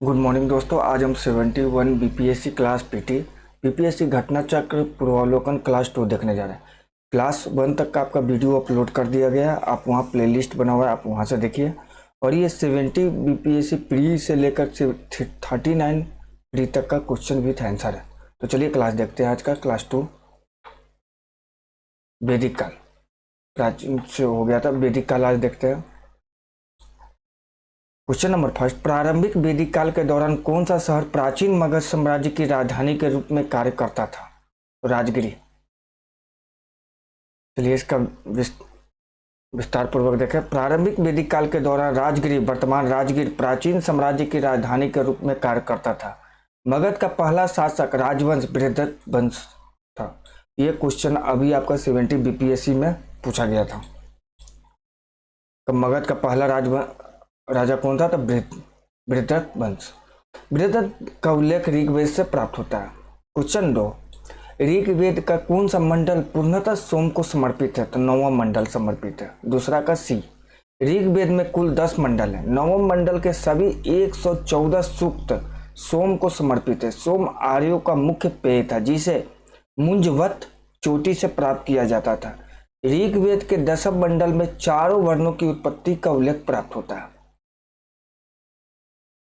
Good morning दोस्तों। आज हम 71 बीपीएससी क्लास पीटी बीपीएससी घटना चक्र पूर्वावलोकन क्लास 2 देखने जा रहे हैं। क्लास 1 तक का आपका वीडियो अपलोड कर दिया गया है, आप वहां प्लेलिस्ट बना हुआ है, आप वहां से देखिए। और ये 70 बीपीएससी प्री से लेकर 39 प्री तक का क्वेश्चन विथ आंसर है। तो चलिए क्लास देखते हैं। आज का क्लास 2 वैदिक काल, प्राचीन से हो गया था, वैदिक काल आज देखते हैं। क्वेश्चन नंबर फर्स्ट, प्रारंभिक वैदिक काल के दौरान कौन सा शहर प्राचीन मगध साम्राज्य की राजधानी के रूप में कार्य करता था? तो राजगिरी। चलिए इसका विस्तार पूर्वक देखें। प्रारंभिक वैदिक काल के दौरान राजगिरी, वर्तमान राजगीर, प्राचीन साम्राज्य की राजधानी के रूप में कार्य करता था। मगध का पहला शासक राजवंश बृहद्रथ वंश था। यह क्वेश्चन अभी आपका 70 बीपीएससी में पूछा गया था। तो मगध का पहला राजा कौन था? तो बृहद्रथ वंश। बृहद्रथ का उल्लेख ऋग्वेद से प्राप्त होता है। क्वेश्चन 2, ऋग्वेद का कौन सा मंडल पूर्णतः सोम को समर्पित है? तो 9वां मंडल समर्पित है। दूसरा का सी। ऋग्वेद में कुल 10 मंडल है। 9वें मंडल के सभी 114 सूक्त सोम को समर्पित है। सोम आर्यों का मुख्य पेय था, जिसे मुंजवत चोटी से प्राप्त किया जाता था। ऋग्वेद के 10वें मंडल में चारों वर्णों की उत्पत्ति का उल्लेख प्राप्त होता है।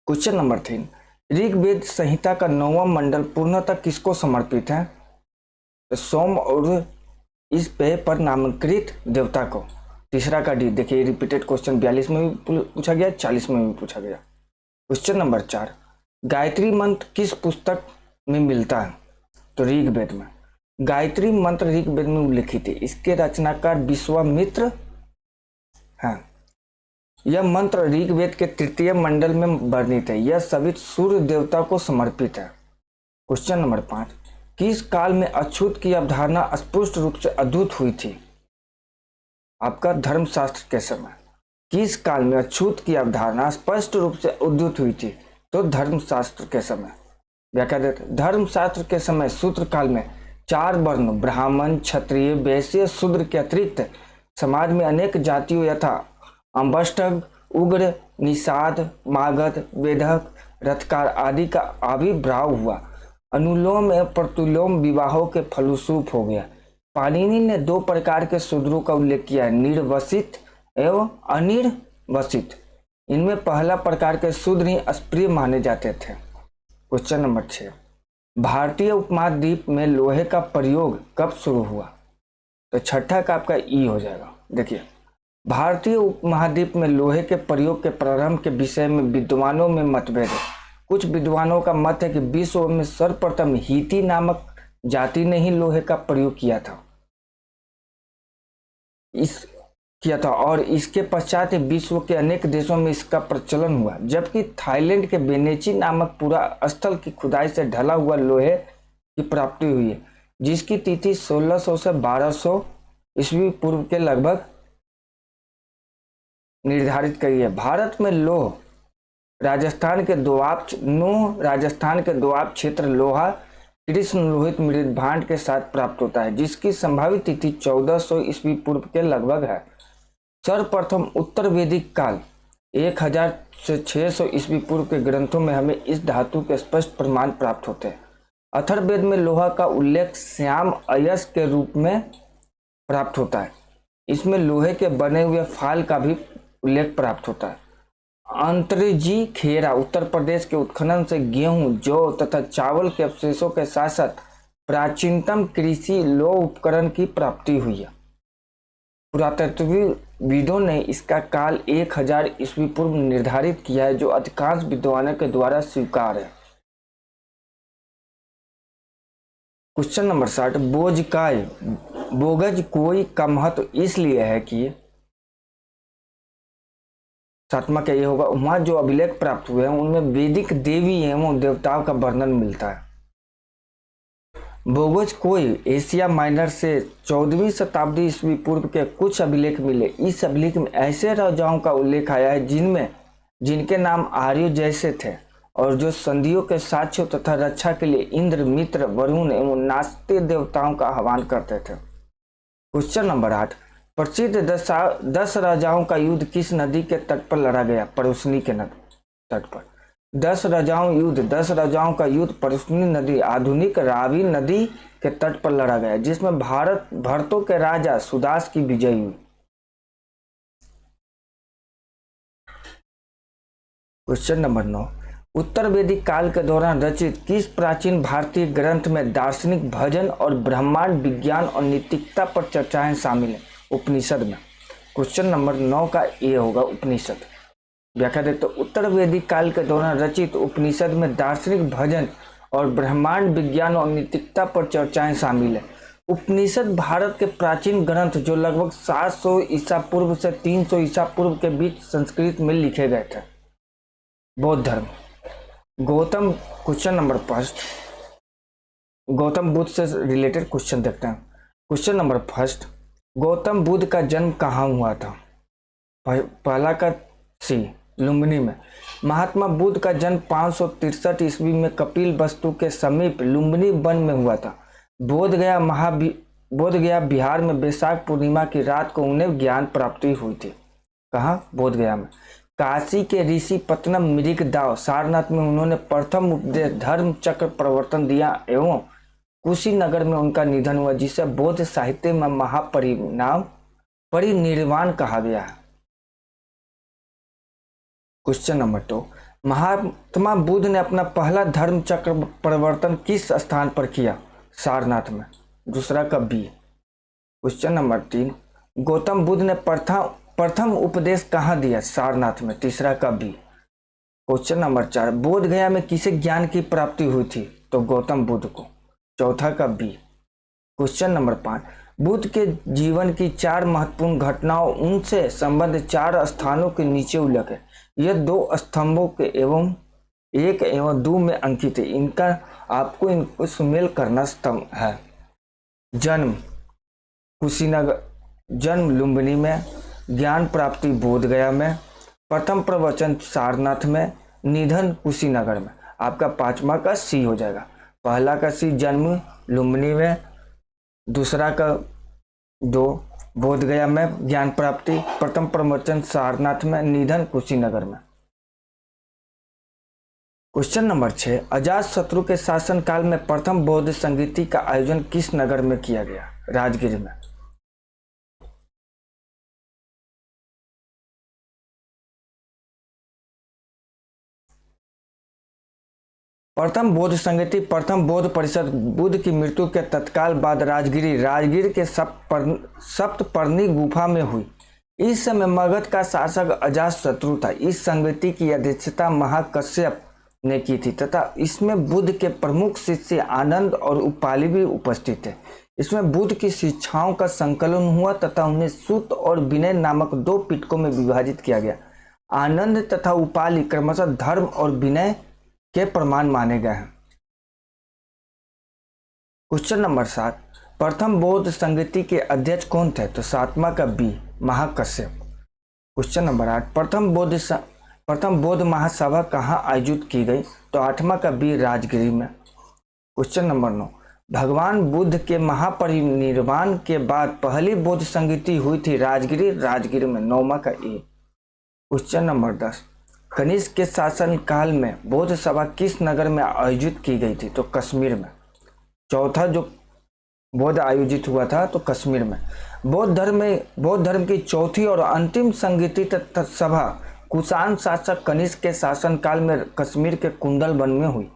क्वेश्चन नंबर 3, ऋग्वेद संहिता का 9वां मंडल पूर्णतः किसको समर्पित है? तो सोम और इस पेय पर नामांकित देवता को। तीसरा का डी। देखिए रिपीटेड क्वेश्चन 42 में भी पूछा गया, 40 में भी पूछा गया। क्वेश्चन नंबर 4, गायत्री मंत्र किस पुस्तक में मिलता है? तो ऋग्वेद में। गायत्री मंत्र ऋग्वेद में उल्लिखित है। इसके रचनाकार विश्वामित्र हैं। यह मंत्र ऋग्वेद के 3 मंडल में वर्णित है। यह सभी सूर्य देवता को समर्पित है। क्वेश्चन नंबर 5, किस काल में अछूत की अवधारणा स्पष्ट रूप से अद्भुत हुई थी? आपका धर्मशास्त्र के समय। किस काल में अछूत की अवधारणा स्पष्ट रूप से उद्धृत हुई थी? तो धर्मशास्त्र के समय। व्याख्या देते, धर्मशास्त्र के समय सूत्र काल में 4 वर्ण ब्राह्मण, क्षत्रिय, वैश्य, शूद्र के अतिरिक्त समाज में अनेक जातियों यथा अंबष्टक, उग्र, निषाद, मागध, वेदक, रथकार आदि का आविर्भाव हुआ। अनुलोम एवं प्रतिलोम विवाहों के फलस्वरूप हो गया। पाणिनि ने 2 प्रकार के शूद्रों का उल्लेख किया है, निर्वसित एवं अनिर्वसित। इनमें पहला प्रकार के शूद्र ही अस्पृश्य माने जाते थे। क्वेश्चन नंबर 6, भारतीय उपमहाद्वीप में लोहे का प्रयोग कब शुरू हुआ? तो छठा का आपका ई हो जाएगा। देखिए, भारतीय उपमहाद्वीप में लोहे के प्रयोग के प्रारंभ के विषय में विद्वानों में मतभेद है। कुछ विद्वानों का मत है कि विश्व में सर्वप्रथम हीती नामक जाति ने ही लोहे का प्रयोग किया था और इसके पश्चात विश्व के अनेक देशों में इसका प्रचलन हुआ। जबकि थाईलैंड के बेनेची नामक पूरा स्थल की खुदाई से ढला हुआ लोहे की प्राप्ति हुई है, जिसकी तिथि 1600 से 1200 ईस्वी पूर्व के लगभग निर्धारित करी है। भारत में लौह राजस्थान के दोआब क्षेत्र लोहा कृष्ण लोहित मृत भांड के साथ प्राप्त होता है, जिसकी संभावित तिथि 1400 ईस्वी पूर्व के लगभग है। सर्वप्रथम उत्तर वैदिक काल 1000 से 600 ईस्वी पूर्व के ग्रंथों में हमें इस धातु के स्पष्ट प्रमाण प्राप्त होते हैं। अथर्ववेद में लोहा का उल्लेख श्याम अयस के रूप में प्राप्त होता है। इसमें लोहे के बने हुए फाल का भी उल्लेख प्राप्त होता है। अंतरजी खेरा उत्तर प्रदेश के उत्खनन से गेहूं, जौ तथा चावल के अवशेषों के साथ साथ प्राचीनतम कृषि लौह उपकरण की प्राप्ति हुई है। पुरातत्वविदों ने इसका काल 1000 ईस्वी पूर्व निर्धारित किया है, जो अधिकांश विद्वानों के द्वारा स्वीकार है। क्वेश्चन नंबर 60, बोगज कोई का महत्व इसलिए है कि 7वां क्या ये होगा, वहां जो अभिलेख प्राप्त हुए हैं उनमें वैदिक देवी एवं देवताओं का वर्णन मिलता है। बोगज कोई एशिया माइनर से 14वीं शताब्दी ईस्वी पूर्व के कुछ अभिलेख मिले। इस अभिलेख में ऐसे राजाओं का उल्लेख आया है जिनके नाम आर्यों जैसे थे और जो संधियों के साक्ष्यों तथा रक्षा के लिए इंद्र, मित्र, वरुण एवं नास्तिक देवताओं का आह्वान करते थे। क्वेश्चन नंबर 8, प्रसिद्ध 10 राजाओं का युद्ध किस नदी के तट पर लड़ा गया? परोसनी के तट पर। 10 राजाओं युद्ध 10 राजाओं का युद्ध परसुनी नदी आधुनिक रावी नदी के तट पर लड़ा गया, जिसमें भरतों के राजा सुदास की विजय हुई। क्वेश्चन नंबर 9, उत्तर वैदिक काल के दौरान रचित किस प्राचीन भारतीय ग्रंथ में दार्शनिक भजन और ब्रह्मांड विज्ञान और नैतिकता पर चर्चाएं शामिल हैं? उपनिषद में। क्वेश्चन नंबर 9 का ए होगा उपनिषद। व्याख्या देखते तो उत्तर वैदिक काल के दौरान रचित उपनिषद में दार्शनिक भजन और ब्रह्मांड विज्ञान और नैतिकता पर चर्चाएं शामिल है। उपनिषद भारत के प्राचीन ग्रंथ जो लगभग 700 ईसा पूर्व से 300 ईसा पूर्व के बीच संस्कृत में लिखे गए थे। बौद्ध धर्म। गौतम, क्वेश्चन नंबर 1, गौतम बुद्ध से रिलेटेड क्वेश्चन देखते हैं। क्वेश्चन नंबर 1, गौतम बुद्ध का जन्म कहाँ हुआ था? पहला का सी, लुम्बिनी में। महात्मा बुद्ध का जन्म 563 ईस्वी में कपिल वस्तु के समीप लुम्बिनी वन में हुआ था। बोधगया बिहार में वैशाख पूर्णिमा की रात को उन्हें ज्ञान प्राप्ति हुई थी। कहाँ? बोधगया में। काशी के ऋषि पत्तनम मृगदाव सारनाथ में उन्होंने प्रथम उपदेश धर्म चक्र प्रवर्तन दिया एवं कुशीनगर में उनका निधन हुआ, जिसे बौद्ध साहित्य में परिनिर्वाण कहा गया है। क्वेश्चन नंबर 2, महात्मा बुद्ध ने अपना पहला धर्म चक्र प्रवर्तन किस स्थान पर किया? सारनाथ में। दूसरा का B. Question number 3, Gautam Buddha ने प्रथम उपदेश कहाँ दिया? सारनाथ में। तीसरा का बी। क्वेश्चन नंबर 4, बोध गया में किसे ज्ञान की प्राप्ति हुई थी? तो गौतम बुद्ध को। चौथा का बी। क्वेश्चन नंबर 5, बुद्ध के जीवन की 4 महत्वपूर्ण घटनाओं उनसे संबंधित 4 स्थानों के नीचे उल्लेख है। यह 2 स्तंभों के एवं 1 एवं 2 में अंकित है। इनका आपको इनको सुमेल करना स्तंभ है। जन्म कुशीनगर, जन्म लुम्बिनी में, ज्ञान प्राप्ति बोध गया में, प्रथम प्रवचन सारनाथ में, निधन कुशीनगर में। आपका 5वां का सी हो जाएगा। पहला का सी जन्म लुम्बिनी में, दूसरा का 2 बोध गया में ज्ञान प्राप्ति, प्रथम प्रवचन सारनाथ में, निधन कुशीनगर में। क्वेश्चन नंबर 6, अजातशत्रु के शासन काल में प्रथम बौद्ध संगीति का आयोजन किस नगर में किया गया? राजगीर में। प्रथम बौद्ध संगीति प्रथम बौद्ध परिषद बुद्ध की मृत्यु के तत्काल बाद राजगीर के सप्तपर्णी गुफा में हुई। इस समय मगध का शासक अजातशत्रु था। इस संगीति की अध्यक्षता महाकश्यप ने की थी तथा इसमें बुद्ध के प्रमुख शिष्य आनंद और उपाली भी उपस्थित थे। इसमें बुद्ध की शिक्षाओं का संकलन हुआ तथा उन्हें सूत और विनय नामक 2 पिटकों में विभाजित किया गया। आनंद तथा उपाली क्रमशः धर्म और विनय के प्रमाण माने गए हैं। क्वेश्चन नंबर 7, प्रथम बौद्ध संगीति के अध्यक्ष कौन थे? तो 7वां का बी, महाकश्यप। क्वेश्चन नंबर 8, प्रथम बौद्ध महासभा कहाँ आयोजित की गई? तो 8वां का बी, राजगिरी में। क्वेश्चन नंबर 9, भगवान बुद्ध के महापरिनिर्वाण के बाद पहली बौद्ध संगीति हुई थी राजगिरी में। 9वां का ए। क्वेश्चन नंबर 10, कनिष्क के शासन काल में बौद्ध सभा किस नगर में आयोजित की गई थी? तो कश्मीर में। चौथा जो बौद्ध आयोजित हुआ था तो कश्मीर में। बौद्ध धर्म की चौथी और अंतिम संगीति सभा कुषाण शासक कनिष्क के शासन काल में कश्मीर के कुंडल वन में हुई।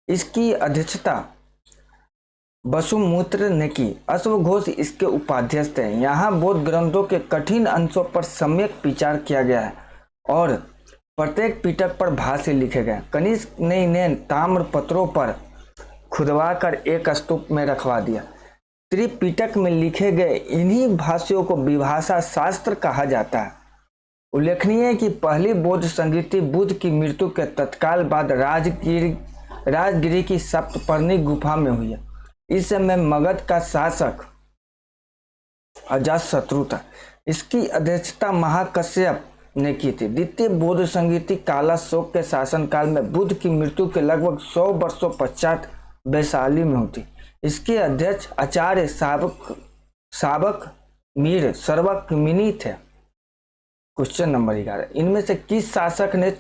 इसकी अध्यक्षता वसुमित्र ने की। अश्वघोष इसके उपाध्यक्ष थे। यहाँ बौद्ध ग्रंथों के कठिन अंशों पर सम्यक विचार किया गया है और प्रत्येक पिटक पर भाष्य लिखे गए। कनिष्क ने इन्हें ताम्र पत्रों पर खुदवाकर एक स्तूप में रखवा दिया। त्रिपिटक में लिखे गए इन्हीं भाष्यों को विभाषा शास्त्र कहा जाता है। उल्लेखनीय है कि पहली बौद्ध संगीति बुद्ध की मृत्यु के तत्काल बाद राजगिरी की सप्तपर्णी गुफा में हुई है। इस समय मगध का शासक अजातशत्रु था। इसकी अध्यक्षता महाकश्यप ने की थी। द्वितीय बौद्ध संगीति कालाशोक के शासनकाल में बुद्ध की मृत्यु के लगभग 100 वर्षों पश्चात वैशाली में हुई। इसके अध्यक्ष आचार्य साबक मीर सर्वकमिनी थे। क्वेश्चन नंबर 11, इनमें से किस शासक ने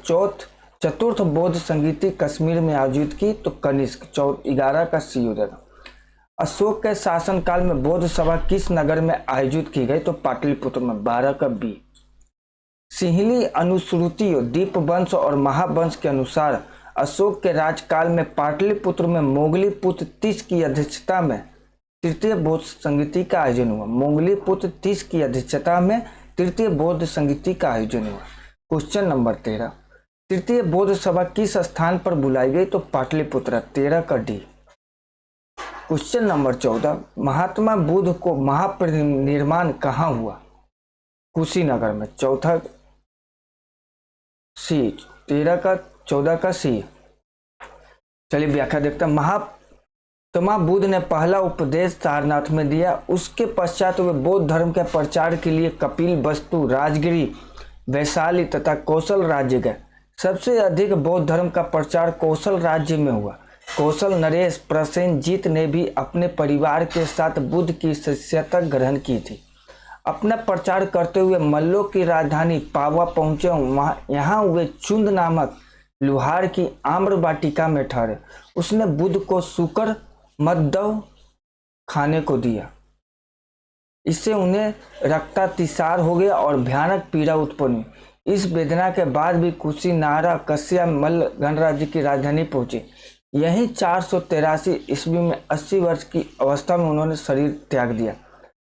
चतुर्थ बौद्ध संगीति कश्मीर में आयोजित की तो कनिष्क 11 का सी हो जाएगा। अशोक के शासनकाल में बौद्ध सभा किस नगर में आयोजित की गई तो पाटलिपुत्र में 12 का बी। सिंहली अनुश्रुतियों दीपवंश और महावंश के अनुसार अशोक के राजकाल में पाटलिपुत्र में मोगली पुत्र तीस की अध्यक्षता में तृतीय बौद्ध संगीति का आयोजन हुआ। मोगली पुत्र तीस की अध्यक्षता में तृतीय बौद्ध संगीति का आयोजन हुआ। क्वेश्चन नंबर 13, तृतीय बौद्ध सभा किस स्थान पर बुलाई गई तो पाटलिपुत्र 13 का D. Question number 14, Mahatma Buddha को महापरिनिर्वाण कहाँ हुआ? कुशीनगर में। चौथा सी, 13 का 14 का सी। चलिए व्याख्या देखते हैं। महात्मा बुद्ध ने पहला उपदेश सारनाथ में दिया। उसके पश्चात वे बौद्ध धर्म के प्रचार के लिए कपिल वस्तु, राजगिरी, वैशाली तथा कौशल राज्य गए। सबसे अधिक बौद्ध धर्म का प्रचार कौशल राज्य में हुआ। कौशल नरेश प्रसेनजीत ने भी अपने परिवार के साथ बुद्ध की शिष्यता ग्रहण की थी। अपना प्रचार करते हुए मल्लों की राजधानी पावा पहुंचे। यहाँ वे चुंद नामक लुहार की आम्र वाटिका में ठहरे। उसने बुद्ध को सुकर मद्दव खाने को दिया। इससे उन्हें रक्तातिसार हो गया और भयानक पीड़ा उत्पन्न हुई। इस वेदना के बाद भी कुशीनारा कश्यप मल्ल गणराज्य की राजधानी पहुंचे। यहीं 483 ईस्वी में 80 वर्ष की अवस्था में उन्होंने शरीर त्याग दिया।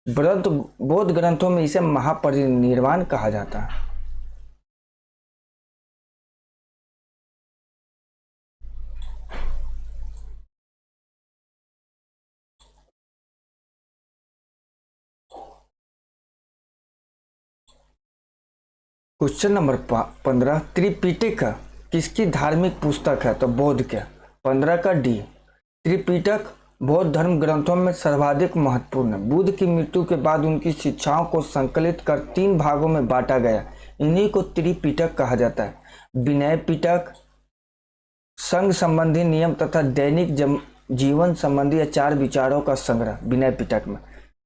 बौद्ध ग्रंथों में इसे महापरिनिर्वाण कहा जाता है। क्वेश्चन नंबर 15, त्रिपिटक किसकी धार्मिक पुस्तक है तो बौद्ध के। 15 का डी। त्रिपिटक बौद्ध धर्म ग्रंथों में सर्वाधिक महत्वपूर्ण है। बुद्ध की मृत्यु के बाद उनकी शिक्षाओं को संकलित कर 3 भागों में बांटा गया। इन्हीं को त्रिपिटक कहा जाता है। विनय पिटक संघ संबंधी नियम तथा दैनिक जीवन संबंधी आचार विचारों का संग्रह विनय पिटक में।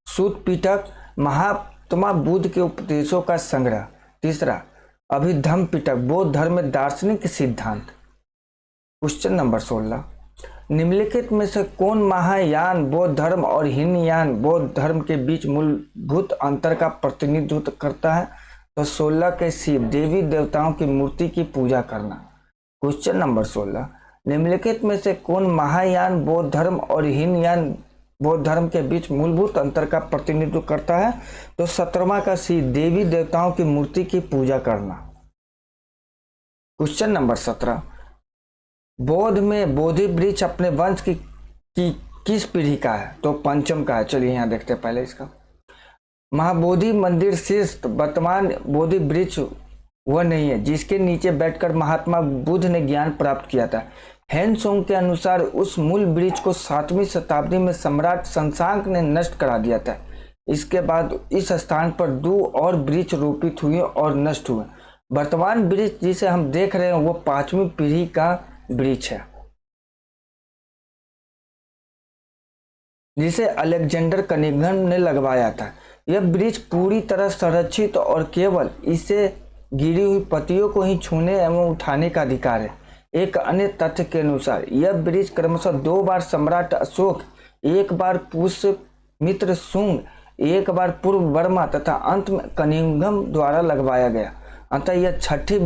सूत पिटक महात्मा बुद्ध के उपदेशों का संग्रह। तीसरा अभिधम्म पिटक बौद्ध धर्म में दार्शनिक सिद्धांत। क्वेश्चन नंबर 16, निम्नलिखित में से कौन महायान बौद्ध धर्म और हीनयान बौद्ध धर्म के बीच मूलभूत अंतर का प्रतिनिधित्व करता है तो 16 के सी, देवी देवताओं की मूर्ति की पूजा करना। क्वेश्चन नंबर 16, निम्नलिखित में से कौन महायान बौद्ध धर्म और हीनयान बौद्ध धर्म के बीच मूलभूत अंतर का प्रतिनिधित्व करता है तो 17वां का सी, देवी देवताओं की मूर्ति की पूजा करना। क्वेश्चन नंबर 17, बौद्ध में बोधि वृक्ष अपने वंश की किस पीढ़ी का है तो पंचम का है। चलिए यहाँ देखते हैं पहले इसका। महाबोधि मंदिर शीर्ष वर्तमान बोधि वृक्ष वह नहीं है जिसके नीचे बैठकर महात्मा बुद्ध ने ज्ञान प्राप्त किया था। हैनसोंग के अनुसार उस मूल वृक्ष को 7वीं शताब्दी में सम्राट शशांक ने नष्ट करा दिया था। इसके बाद इस स्थान पर 2 और वृक्ष रोपित हुए और नष्ट हुए। वर्तमान वृक्ष जिसे हम देख रहे हैं वो 5वीं पीढ़ी का वृक्ष है जिसे अलेक्जेंडर कनिंघम ने लगवाया था। यह वृक्ष पूरी तरह संरक्षित और केवल इसे गिरी हुई पत्तियों को ही छूने एवं उठाने का अधिकार है। एक अन्य तथ्य के अनुसार यह वृक्ष क्रमशः 2 बार सम्राट अशोक, 1 बार पुष्यमित्र शुंग, 1 बार पूर्व वर्मा तथा अंत में कनिंघम द्वारा लगवाया गया। अतः यह 6ठी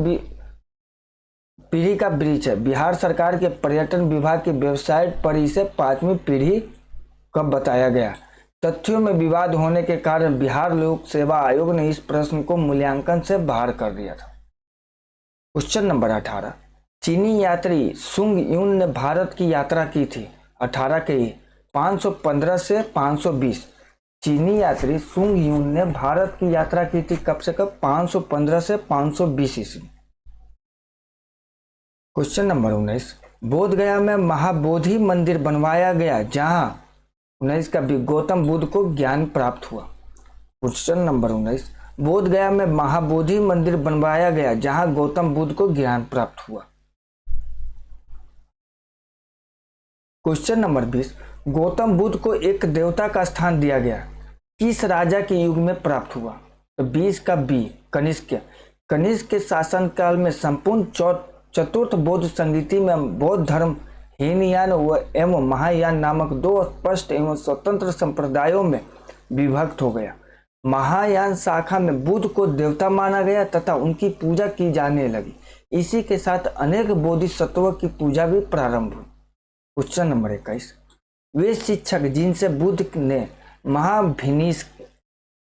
पीढ़ी का वृक्ष है। बिहार सरकार के पर्यटन विभाग की वेबसाइट पर इसे 5वीं पीढ़ी कब बताया गया। तथ्यों में विवाद होने के कारण बिहार लोक सेवा आयोग ने इस प्रश्न को मूल्यांकन से बाहर कर दिया था। क्वेश्चन नंबर 18, चीनी यात्री सुंग यून ने भारत की यात्रा की थी। 18 के 515 से 520। चीनी यात्री सुंग यून ने भारत की यात्रा की थी कब से कब 515 से 520 ईस्वी। क्वेश्चन नंबर 19, बोध गया में महाबोधि मंदिर बनवाया गया जहां 19 का भी गौतम बुद्ध को ज्ञान प्राप्त हुआ। क्वेश्चन नंबर 19, बोध गया में महाबोधि मंदिर बनवाया गया जहां गौतम बुद्ध को ज्ञान प्राप्त हुआ। क्वेश्चन नंबर 20, गौतम बुद्ध को एक देवता का स्थान दिया गया किस राजा के युग में प्राप्त हुआ तो 20 का बी, कनिष्क। कनिष्क के शासनकाल में संपूर्ण चतुर्थ बौद्ध संगीति में बौद्ध धर्म हीनयान एवं महायान नामक दो स्पष्ट एवं स्वतंत्र संप्रदायों में विभक्त हो गया। महायान शाखा में बुद्ध को देवता माना गया तथा उनकी पूजा की जाने लगी। इसी के साथ अनेक बोधिसत्वों की पूजा भी प्रारंभ हुई। क्वेश्चन नंबर 21, वे शिक्षक जिनसे बुद्ध ने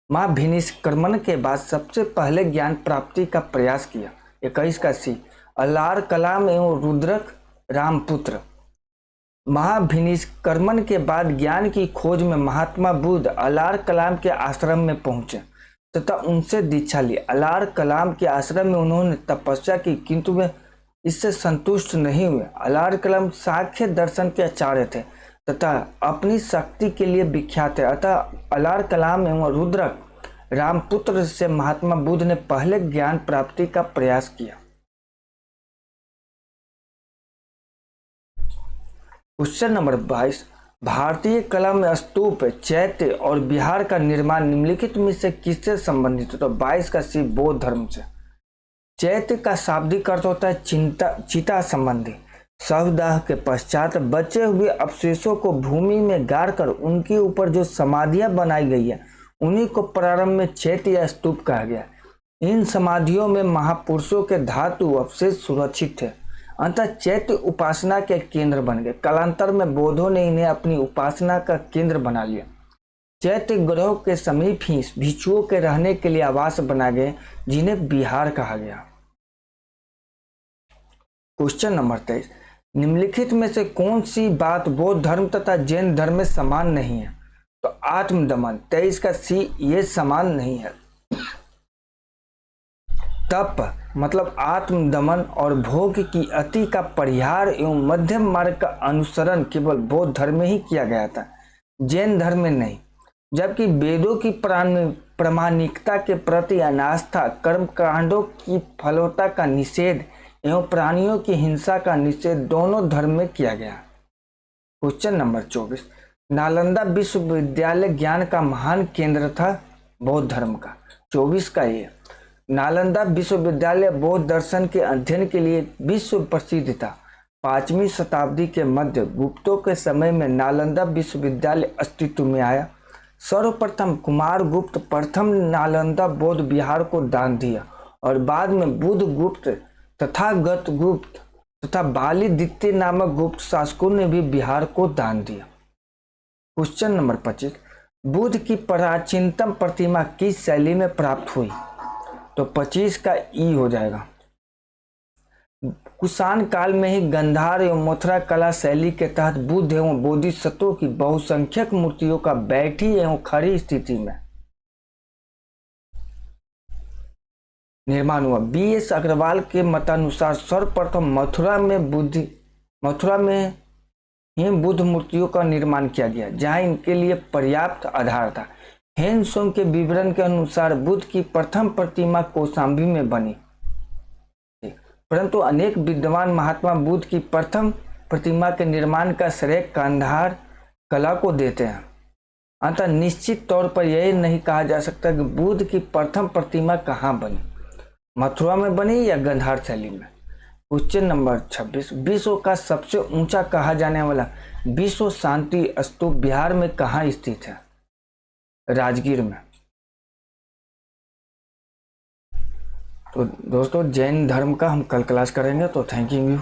महाभिनिष्क्रमण के बाद सबसे पहले ज्ञान प्राप्ति का प्रयास किया। 21 का सी, अलार कलाम एवं रुद्रक रामपुत्र। महाभिनिष्क्रमण के बाद ज्ञान की खोज में महात्मा बुद्ध अलार कलाम के आश्रम में पहुंचे तथा उनसे दीक्षा ली। अलार कलाम के आश्रम में उन्होंने तपस्या की, किंतु वे इससे संतुष्ट नहीं हुए। अलार कलाम सांख्य दर्शन के आचार्य थे तथा अपनी शक्ति के लिए विख्यात थे। अतः अलार कलाम एवं रुद्रक रामपुत्र से महात्मा बुद्ध ने पहले ज्ञान प्राप्ति का प्रयास किया। क्वेश्चन नंबर 22, भारतीय कला में स्तूप, चैत्य और विहार का निर्माण निम्नलिखित में से किससे संबंधित है? तो 22 का सी, बौद्ध धर्म से। चैत्य का शाब्दिक अर्थ होता है चिता संबंधी। शवदाह के पश्चात बचे हुए अवशेषों को भूमि में गाड़कर उनके ऊपर जो समाधियां बनाई गई है उन्हीं को प्रारंभ में चैत्य या स्तूप कहा गया। इन समाधियों में महापुरुषों के धातु अवशेष सुरक्षित थे। अंततः चैत्य उपासना के केंद्र बन गए। कालांतर में बौद्धों ने इन्हें अपनी उपासना का केंद्र बना लिया। चैत्य ग्रहों के समीप ही भिक्षुओं के रहने के लिए आवास बना गए जिन्हें विहार कहा गया। क्वेश्चन नंबर 23, निम्नलिखित में से कौन सी बात बौद्ध धर्म तथा जैन धर्म में समान नहीं है? तो आत्मदमन। 23 का सी, ये समान नहीं है। तप मतलब आत्मदमन और भोग की अति का परिहार एवं मध्यम मार्ग का अनुसरण केवल बौद्ध धर्म में ही किया गया था, जैन धर्म में नहीं। जबकि वेदों की प्रामाणिकता के प्रति अनास्था, कर्म कांडों की फलवत्ता का निषेध एवं प्राणियों की हिंसा का निषेध दोनों धर्म में किया गया। क्वेश्चन नंबर 24, नालंदा विश्वविद्यालय ज्ञान का महान केंद्र था बौद्ध धर्म का। 24 का ये, नालंदा विश्वविद्यालय बौद्ध दर्शन के अध्ययन के लिए विश्व प्रसिद्ध था। 5वीं शताब्दी के मध्य गुप्तों के समय में नालंदा विश्वविद्यालय अस्तित्व में आया। सर्वप्रथम कुमार गुप्त प्रथम नालंदा बौद्ध विहार को दान दिया और बाद में बुद्ध गुप्त, तथागत गुप्त तथा बाली द्वितीय नामक गुप्त शासकों ने भी बिहार को दान दिया। क्वेश्चन नंबर 25, बुद्ध की प्राचीनतम प्रतिमा किस शैली में प्राप्त हुई? तो 25 का ई हो जाएगा। कुषाण काल में ही गंधार एवं मथुरा कला शैली के तहत बुद्ध एवं बोधिसत्वों की बहुसंख्यक मूर्तियों का बैठी एवं खड़ी स्थिति में निर्माण हुआ। BS अग्रवाल के मतानुसार सर्वप्रथम मथुरा में ही बुद्ध मूर्तियों का निर्माण किया गया, जहां इनके लिए पर्याप्त आधार था। हेन सोंग के विवरण के अनुसार बुद्ध की प्रथम प्रतिमा कौशाम्बी में बनी, परंतु अनेक विद्वान महात्मा बुद्ध की प्रथम प्रतिमा के निर्माण का श्रेय गांधार कला को देते हैं। अतः निश्चित तौर पर यह नहीं कहा जा सकता कि बुद्ध की प्रथम प्रतिमा कहाँ बनी, मथुरा में बनी या गांधार शैली में। क्वेश्चन नंबर 26, विश्व का सबसे ऊंचा कहा जाने वाला विश्व शांति स्तूप बिहार में कहाँ स्थित है? राजगीर में। तो दोस्तों जैन धर्म का हम कल क्लास करेंगे, तो थैंक यू।